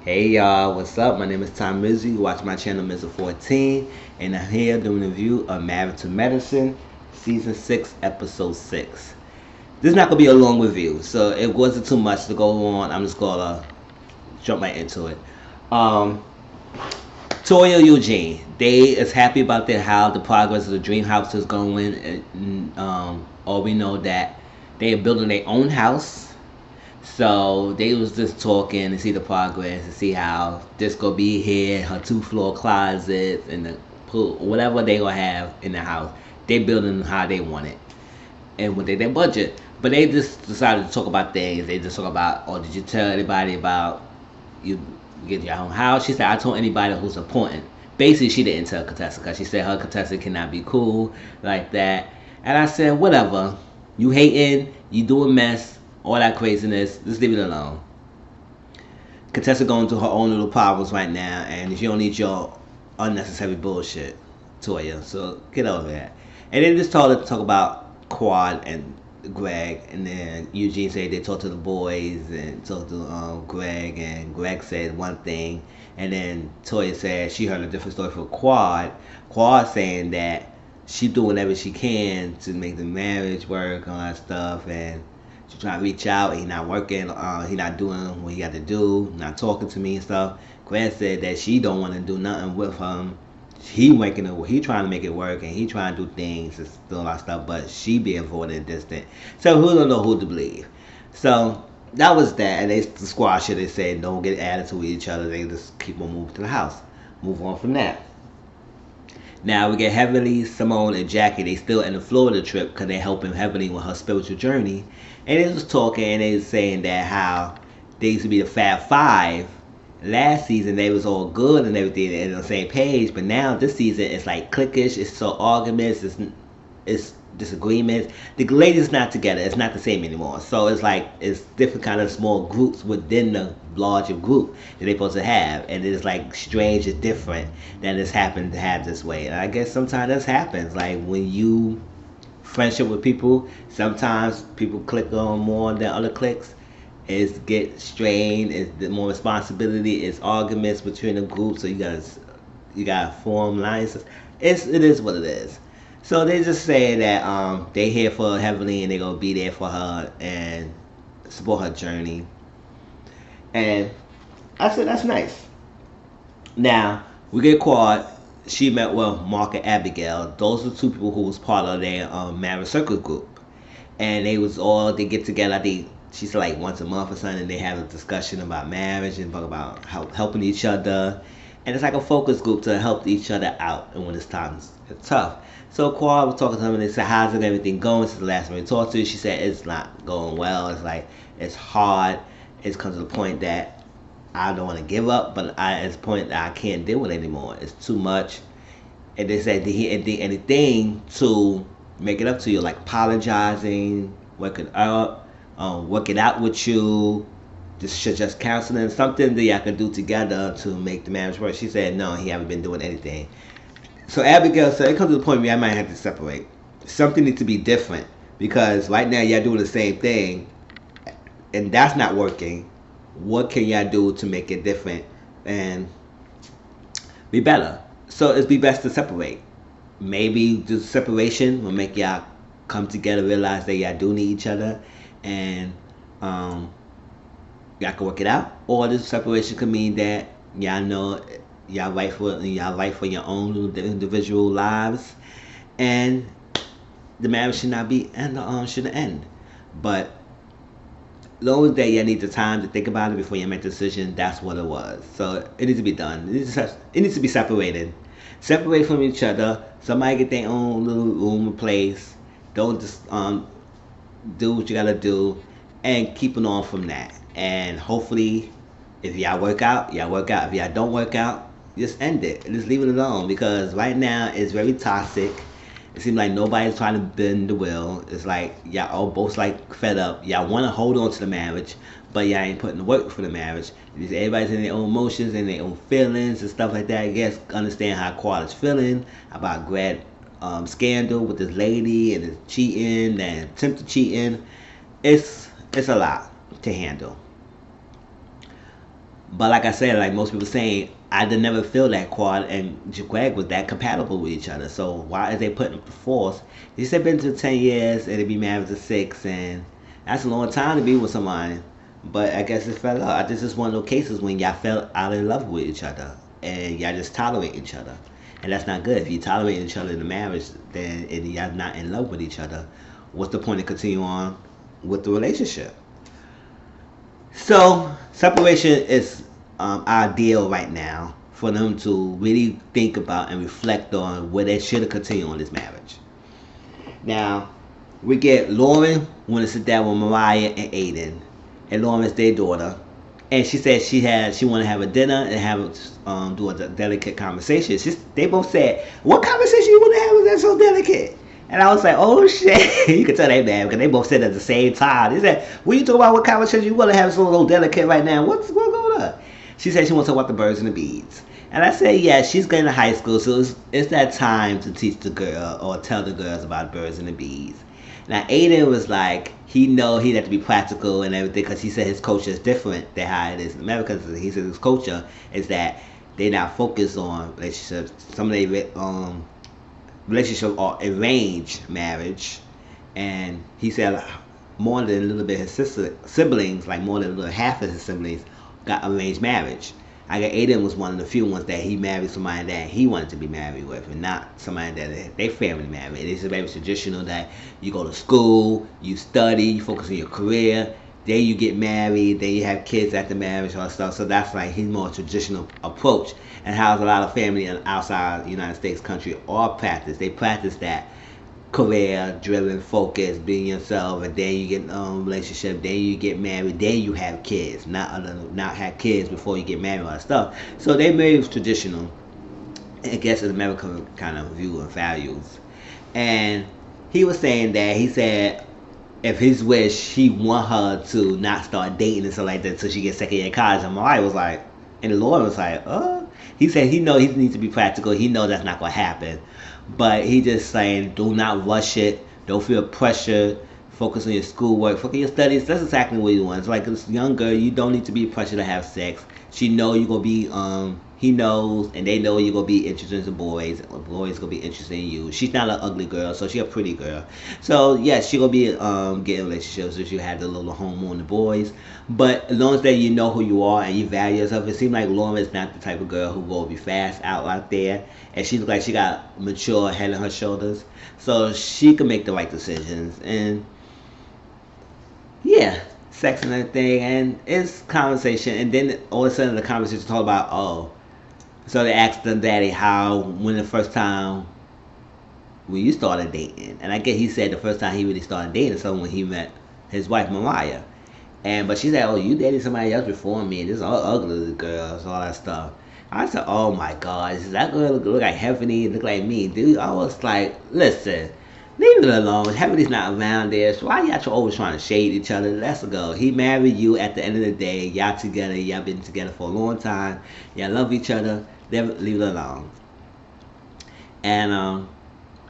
Hey y'all, what's up? My name is Tom Mizzle. You watch my channel Mizzle 14, and I'm here doing a review of Married to Medicine, Season 6, Episode 6. This is not going to be a long review, so it wasn't too much to go on. I'm just going to jump right into it. Um, Toya Eugene, they is happy about their how the progress of the dream house is going. All we know that they are building their own house. So they was just talking to see the progress and see how this gonna be here, her 2 floor closets and the pool, whatever they gonna have in the house. They building how they want it and what their budget. But they just decided to talk about things. They just talk about, oh, did you tell anybody about you get your own house? She said, I told anybody who's important. Basically, she didn't tell Contessa because she said her contestant cannot be cool like that. And I said, whatever. You hating, you doing mess, all that craziness. Just leave it alone. Contessa going through her own little problems right now, and she don't need your unnecessary bullshit, Toya. So get over that. And then just told her to talk about Quad and Greg, and then Eugene said they talked to the boys and talked to Greg, and Greg said one thing, and then Toya said she heard a different story from Quad. Quad saying that she doing whatever she can to make the marriage work, all that stuff, and she trying to reach out. He not working. He not doing what he got to do. Not talking to me and stuff. Greg said that she don't want to do nothing with him. He making it. He trying to make it work, and he trying to do things and do a lot of stuff. But she being avoided and distant. So who don't know who to believe? So that was that, and they squash it. They said don't get attitude with each other. They just keep on moving to the house. Move on from that. Now we get Heavenly, Simone, and Jackie. They still in the Florida trip because they helping Heavenly with her spiritual journey. And they was talking and they was saying that how they used to be the Fab Five. Last season they was all good and everything and on the same page, but now this season it's like cliquish. It's so arguments. It's disagreements. The ladies not together. It's not the same anymore. So it's like it's different kind of small groups within the larger group that they supposed to have, and it's like strange and different that it's happened to have this way. And I guess sometimes this happens. Like when you friendship with people, sometimes people click on more than other clicks. It's get strained. It's more responsibility. It's arguments between the groups. So you gotta form alliances. It is what it is. So they just say that they here for Heavenly and they gonna be there for her and support her journey. And I said that's nice. Now we get Quad. She met with Mark and Abigail. Those are 2 people who was part of their marriage circle group, and they get together. I think she said like once a month or something. And they have a discussion about marriage and talk about helping each other, and it's like a focus group to help each other out. And when it's times it's tough. So Quad was talking to them and they said, "How's everything going?" Since the last time we talked to her, she said it's not going well. It's like it's hard. It's come to the point that I don't want to give up, but it's a point that I can't deal with anymore. It's too much. And they said, did he do anything to make it up to you, like apologizing, work it up, work it out with you, just counseling, something that y'all can do together to make the marriage work? She said, no, he haven't been doing anything. So Abigail said, it comes to the point where I might have to separate. Something needs to be different because right now y'all doing the same thing, and that's not working. What can y'all do to make it different and be better? So it'd be best to separate. Maybe the separation will make y'all come together, realize that y'all do need each other, and y'all can work it out. Or this separation could mean that y'all know y'all fight for your own little individual lives, and the marriage should not be and shouldn't end. But long as that you need the time to think about it before you make a decision, that's what it was. So it needs to be done. It needs to be separated. Separate from each other. Somebody get their own little room or place. Don't just do what you gotta do and keep it on from that. And hopefully if y'all work out, y'all work out. If y'all don't work out, just end it. Just leave it alone, because right now it's very toxic. It seems like nobody's trying to bend the will. It's like y'all all both like fed up. Y'all want to hold on to the marriage, but y'all ain't putting the work for the marriage. Because everybody's in their own emotions and their own feelings and stuff like that. I guess understand how Quad is feeling about Grad scandal with this lady and his cheating and attempted cheating. It's a lot to handle. But like I said, like most people saying, I did never feel that Quad and Jaquag was that compatible with each other. So why is they putting forth? They said been to 10 years and they be married to 6, and that's a long time to be with somebody. But I guess it fell out. This is one of those cases when y'all fell out of love with each other and y'all just tolerate each other, and that's not good. If you tolerate each other in a marriage, then and y'all not in love with each other, what's the point of continue on with the relationship? So separation is ideal right now for them to really think about and reflect on where they should have continued on this marriage. Now we get Lauren want to sit down with Mariah and Aiden, and Lauren is their daughter, and she said she want to have a dinner and have do a delicate conversation. They both said, "What conversation you want to have? Is that so delicate?" And I was like, "Oh shit!" You can tell they mad because they both said at the same time. They said, "What you talking about? What conversation you want to have? So little delicate right now? What's going on?" She said she wants to talk about the birds and the bees. And I said, yeah, she's going to high school, so it's that time to teach the girl or tell the girls about birds and the bees. Now, Aiden was like, he know he'd have to be practical and everything because he said his culture is different than how it is in America. He said his culture is that they not focused on relationships. Some of their relationships are arranged marriage. And he said more than a little bit of his siblings, like more than a little half of his siblings, got arranged marriage. I guess Aiden was one of the few ones that he married somebody that he wanted to be married with, and not somebody that they family married. It's very traditional that you go to school, you study, you focus on your career, then you get married, then you have kids after marriage, all that stuff. So that's like his more traditional approach, and how a lot of family outside the United States country are practice. They practice that career driven focus, being yourself, and then you get relationship, then you get married, then you have kids, not have kids before you get married, all that stuff. So they very traditional, I guess, in American kind of view and values. And he was saying that he said if his wish, he want her to not start dating and stuff like that until she gets second year of college. And Mariah was like, and the Lord was like, he said he know he needs to be practical. He knows that's not going to happen. But he just saying, do not rush it. Don't feel pressure. Focus on your schoolwork. Focus on your studies. That's exactly what he wants. It's like this young girl, you don't need to be pressured to have sex. She know you're going to be, he knows, and they know you're going to be interested in boys. Boys going to be interested in you. She's not an ugly girl, so she's a pretty girl. So, yeah, she going to be getting relationships if you have the little home on the boys. But as long as that you know who you are and you value yourself, it seems like Lauren is not the type of girl who will be fast out there. And she looks like she got mature head on her shoulders. So she can make the right decisions. And, yeah, sex and everything. And it's conversation. And then all of a sudden the conversation talk about, so they asked them daddy when the first time when you started dating. And I guess he said the first time he really started dating someone when he met his wife Mariah. But she said, you dated somebody else before me, and this all ugly girls, all that stuff. I said, oh my God, that girl look like Heavenly, look like me, dude. I was like, listen, leave it alone. Heavenly's not around there, so why y'all always trying to shade each other? Let's go. He married you. At the end of the day, y'all together. Y'all been together for a long time. Y'all love each other. Leave it alone. And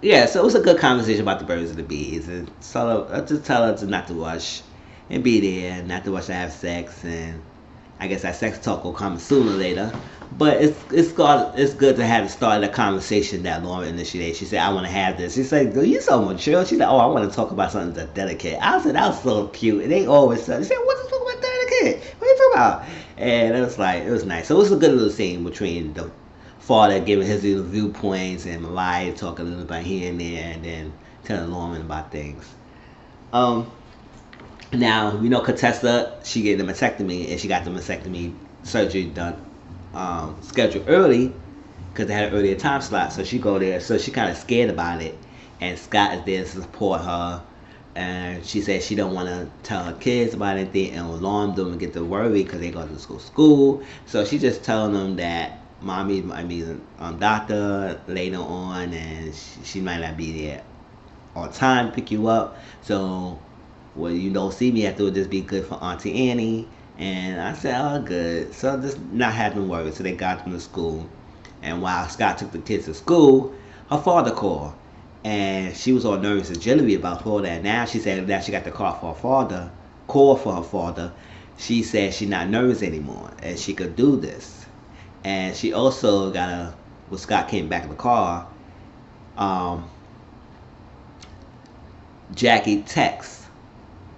yeah, so it was a good conversation about the birds and the bees. And so I just tell her to not to rush and be there, not to rush to have sex. And I guess that sex talk will come sooner or later. But it's good to have the start of the conversation that Lauren initiated. She said, I want to have this. She said, you're so mature. She said, I want to talk about something that's delicate. I said, that was so cute. And they always said, she said, what's talking about delicate? What are you talking about? And it was nice. So it was a good little scene between the father giving his little viewpoints and Mariah talking a little about here and there, and then telling Lauren about things. Now, we know Contessa, she getting a mastectomy, and she got the mastectomy surgery done scheduled early because they had an earlier time slot, so she go there. So she kind of scared about it, and Scott is there to support her, and she said she don't want to tell her kids about anything and alarm them and get them worried because they go to school. So she just telling them that mommy might be a doctor later on, and she might not be there on time to pick you up. So when you don't see me, I thought it would just be good for Auntie Annie. And I said, good. So just not having worries. So they got them to school. And while Scott took the kids to school, her father called. And she was all nervous and jittery about all that. Now she said that she got the call for her father. she said she's not nervous anymore and she could do this. And she also got when Scott came back in the car, um, Jackie texts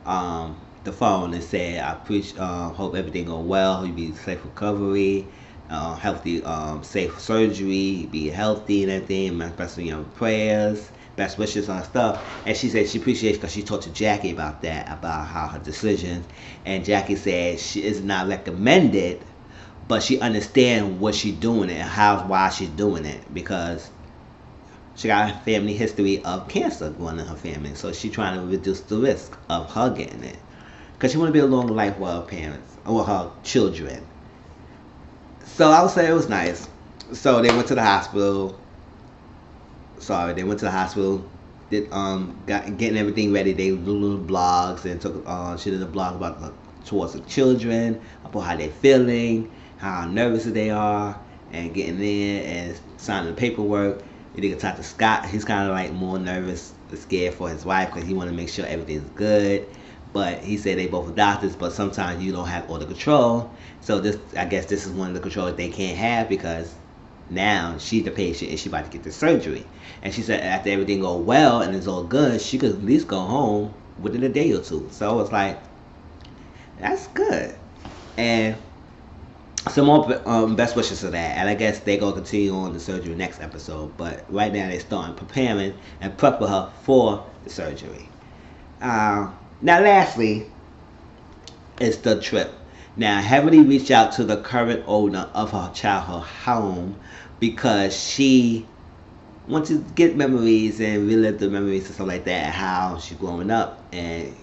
the phone and said, "I hope everything go well. You be safe recovery, healthy, safe surgery, be healthy and everything. Especially your prayers, best wishes on stuff." And she said she appreciates because she talked to Jackie about that, about how her decisions. And Jackie said she is not recommended, but she understands what she's doing and why she's doing it because she got a family history of cancer going in her family, so she's trying to reduce the risk of her getting it. Because she want to be a long life with her parents, or with her children. So I would say it was nice. So they went to the hospital. They went to the hospital, did getting everything ready. They did little blogs and took she did a blog about towards the children, about how they're feeling, how nervous they are, and getting there and signing the paperwork. You didn't talk to Scott. He's kind of like more nervous, scared for his wife because he want to make sure everything's good. But he said they both are doctors, but sometimes you don't have all the control. So I guess this is one of the controls they can't have because now she's the patient and she's about to get the surgery. And she said after everything go well and it's all good, she could at least go home within a day or two. So it's like, that's good. And some more best wishes for that, and I guess they gonna continue on the surgery next episode. But right now they're starting preparing and prepping her for the surgery. Now, lastly, is the trip. Now, Heavenly reached out to the current owner of her childhood home because she wants to get memories and relive the memories and stuff like that, and how she's growing up. And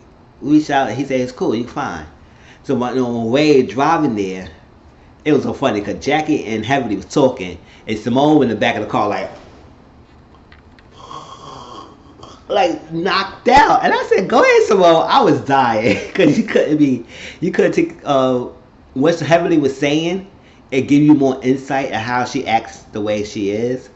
reached out. He said it's cool, you fine. So on the way driving there, it was so funny because Jackie and Heavenly was talking, and Simone was in the back of the car like knocked out. And I said, "Go ahead, Simone." I was dying because you couldn't take what Heavenly was saying and give you more insight at how she acts the way she is.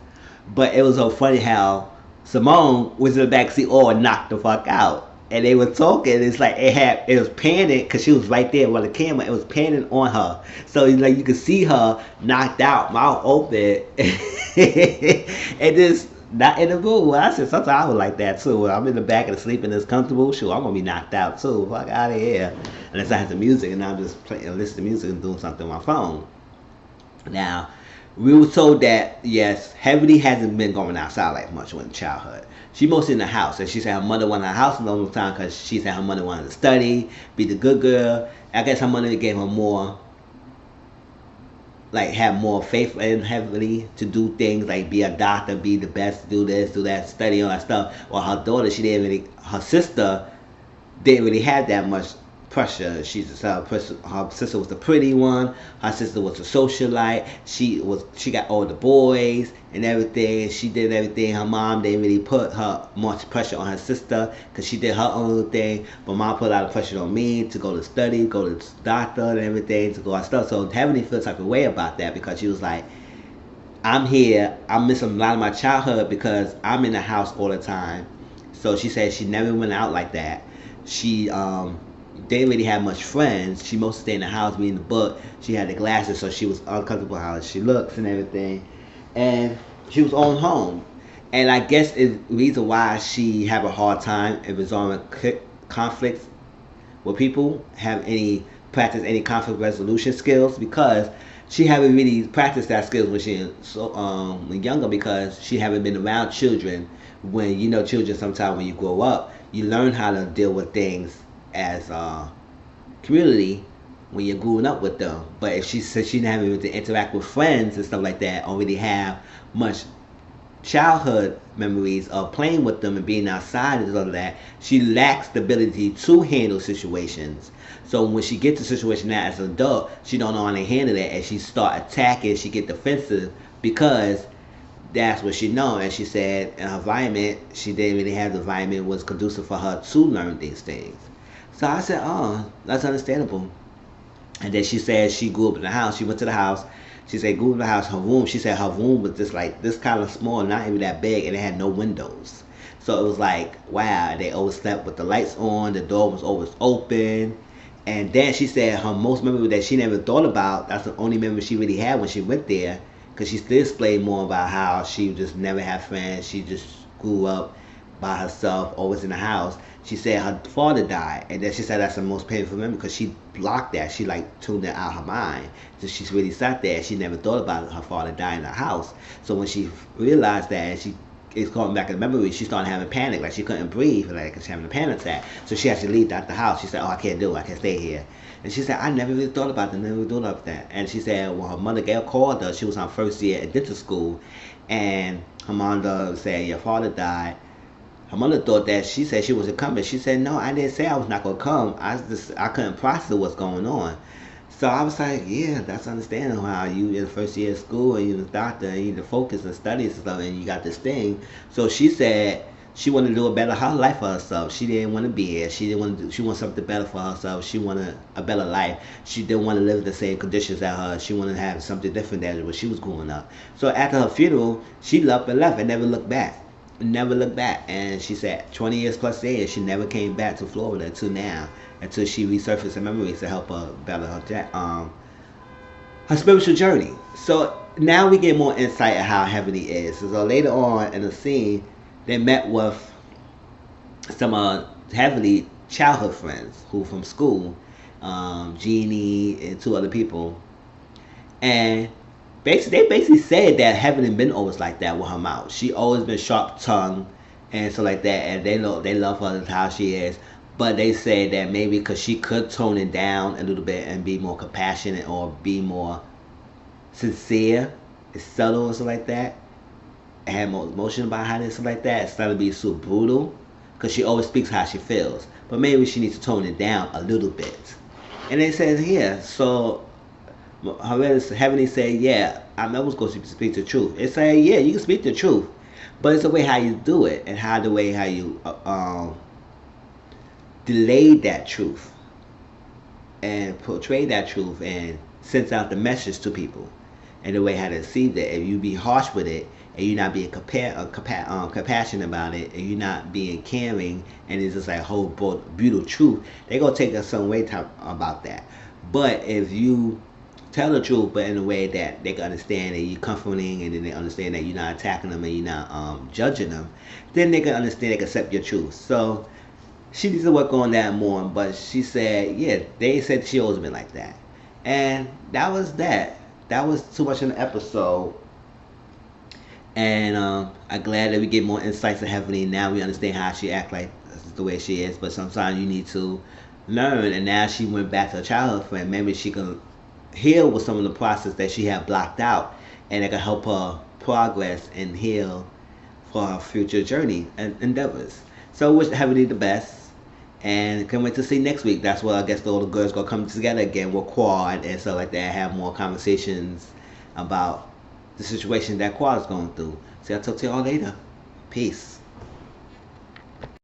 But it was so funny how Simone was in the back seat all knocked the fuck out. And they were talking. It's like it was panning because she was right there with the camera. It was panning on her, so like you could see her knocked out, mouth open, and just not in the mood. I said sometimes I was like that too. When I'm in the back and sleeping is comfortable, sure I'm gonna be knocked out too. Fuck out of here, unless I have the music and I'm just playing, listening to music and doing something on my phone. Now, we were told that yes, Heavenly hasn't been going outside like much in childhood. She mostly in the house, and she said her mother wanted her house a long time because she said her mother wanted to study, be the good girl. I guess her mother gave her more, like have more faith in Heavenly to do things like be a doctor, be the best, do this, do that, study all that stuff. While her daughter, her sister didn't really have that much pressure. Her sister was the pretty one. Her sister was a socialite. She got all the boys and everything. She did everything. Her mom didn't really put her much pressure on her sister because she did her own thing. But mom put a lot of pressure on me to go to study, go to doctor and everything, to go out stuff. So Heavenly feels like a way about that because she was like, I'm here. I'm missing a lot of my childhood because I'm in the house all the time. So she said she never went out like that. She didn't really have much friends. She mostly stayed in the house reading the book. She had the glasses, so she was uncomfortable how she looks and everything. And she was on home. And I guess it's the reason why she have a hard time in resolving conflicts with people, practice any conflict resolution skills, because she haven't really practiced that skills when she when younger, because she haven't been around children. When children, sometimes when you grow up, you learn how to deal with things as a community when you're growing up with them. But if she says she didn't have to interact with friends and stuff like that, or really have much childhood memories of playing with them and being outside and all of that, she lacks the ability to handle situations. So when she gets to a situation now as an adult, she don't know how to handle it, and she start attacking, she get defensive because that's what she know. And she said in her environment, she didn't really have the environment was conducive for her to learn these things. So I said, oh, that's understandable. And then she said she grew up in the house. She went to the house. She said, grew up in the house. Her room, she said her room was just like this kind of small, not even that big, and it had no windows. So it was like, wow, they always slept with the lights on. The door was always open. And then she said her most memory that she never thought about, that's the only memory she really had when she went there, because she still explained more about how she just never had friends. She just grew up by herself, always in the house. She said her father died, and then she said that's the most painful memory because she blocked that. She like tuned it out her mind. So she's really sat there. She never thought about her father dying in the house. So when she realized that, and she it's coming back in memory, she started having panic, like she couldn't breathe, like she was having a panic attack. So she had to leave out the house. She said, "Oh, I can't do it. I can't stay here." And she said, "I never really thought about that. Never thought about that." And she said, when her mother called her, she was on first year at dental school, and her mother said, "Your father died." Her mother thought that she said she wasn't coming. She said, "No, I didn't say I was not gonna come. I couldn't process what's going on." So I was like, yeah, that's understandable how you in the first year of school and you're a doctor and you need to focus and study and stuff and you got this thing. So she said she wanted to do a better life for herself. She didn't want to be here. She didn't want to do, she wanted something better for herself. She wanted a better life. She didn't want to live in the same conditions as her. She wanted to have something different than when she was growing up. So after her funeral, she up and left and never looked back. Never looked back. And she said 20 years plus later, she never came back to Florida until now, until she resurfaced her memories to help her better her spiritual journey. So now we get more insight at how Heavenly is. So later on in the scene, they met with some Heavenly childhood friends who from school, Jeannie and two other people, and they basically said that Heavenly been always like that with her mouth. She always been sharp tongued and so like that, and they love her how she is. But they say that maybe because she could tone it down a little bit and be more compassionate or be more sincere, it's subtle or something like that, and have more emotion about how this like that, instead of being so brutal, because she always speaks how she feels. But maybe she needs to tone it down a little bit. And they said here, so Heavenly said, yeah, I'm always going to speak the truth. It said, yeah, you can speak the truth, but it's the way how you do it and how you delay that truth and portray that truth and sends out the message to people and the way how to receive it. If you be harsh with it and you're not being compassionate about it and you're not being caring and it's just like a whole beautiful truth, they're going to take us some way about that. But if you tell the truth but in a way that they can understand that you're comforting and then they understand that you're not attacking them and you're not judging them, then they can understand, they can accept your truth. So she needs to work on that more, but she said, yeah, they said she always been like that. And that was that. That was too much in the episode. And I'm glad that we get more insights of Heavenly. Now we understand how she act like the way she is, but sometimes you need to learn. And now she went back to her childhood friend. Maybe she can heal with some of the process that she had blocked out, and it can help her progress and heal for her future journey and endeavors. So wish Heavenly the best. And can't wait to see next week. That's where I guess all the girls gonna come together again with Quad and stuff like that. Have more conversations about the situation that Quad is going through. So I'll talk to y'all later. Peace.